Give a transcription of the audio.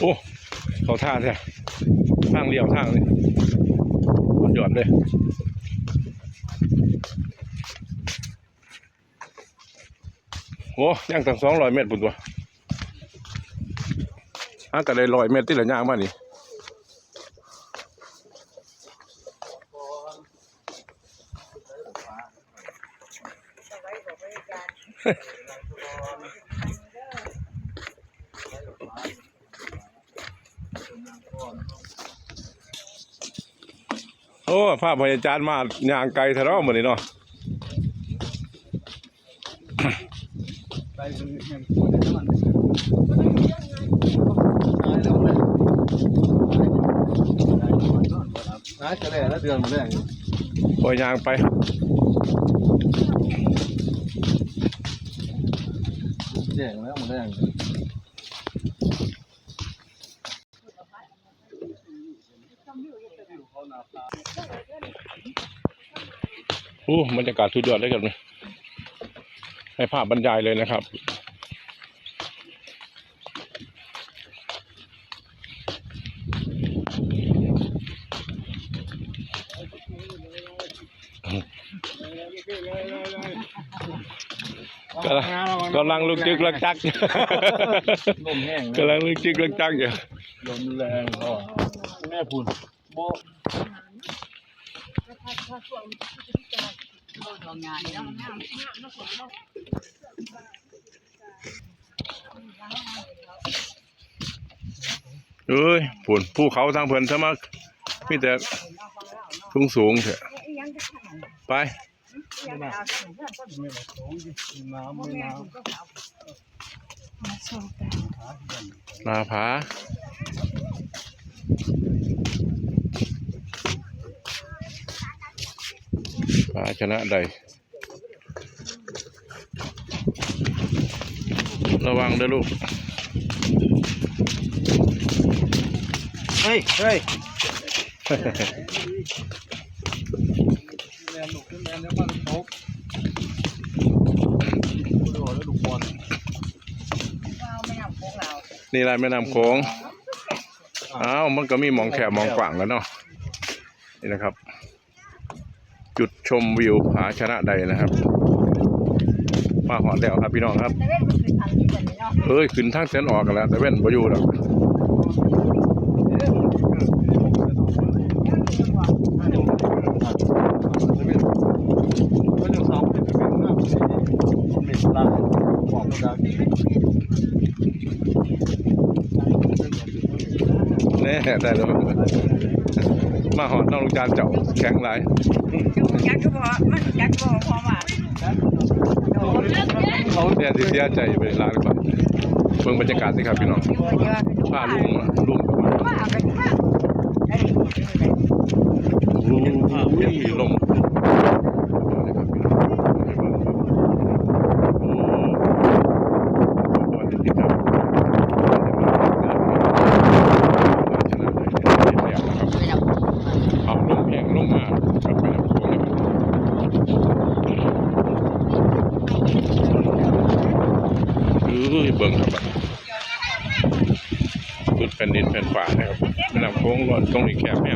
โอ้เขาท่าใช่ทางเลี้ยวทางนี่หยอดเลยโอ้ย่างตั้ง200 เมตรปุ่นตัวก็ได้100 เมตรที่เหลือย่างมานี่โอ้ภาพพยาจารย์มาย่างไกลทะเลาะหมดเลยเนาะจะได้แล้วเดือนมาแรกปล่อยยางไปแย่แล้วมาแรกโอ้บรรยากาศสุดยอดเลยครับให้ภาพบรรยายเลยนะครับกำลังลุกจึกลักจักลมแห้งกำลังลุกจึกลักจักอยู่ลมแรงพ่อแม่พุ่นโบเอ้ยฝุ่นภูเขาทางเพิ่นซะมากมีแต่สูงเถอะไปนาผาผาชนะใดระวังเด้อลูกเฮ้ยแม่ลูกขึ้นแม่แล้วมันตกนี่แหละแม่น้ำโขงอ้าวมันก็มีมองแคบมองกว้างแล้วเนาะนี่นะครับจุดชมวิวผาชนะใดนะครับมาหอดแล้วครับพี่น้องครับขึ้นทางเส้นออกกันแล้วแต่เว้นบ่อยู่แล้วเนี่ยได้แล้วมาหอดน้องลูกจานเจ้าแข็งไรยักษ์ก็พอมันยักษ์ก็พอว่าเขาเสียใจไปร้านก่อนเบิ่งบรรยากาศสิครับพี่น้องผ้าลุ่มลมเบิ่งครับสุดแผ่นดินแผ่นป่านะครับแม่น้ำโขงร้อนตรงนี้แคบแม่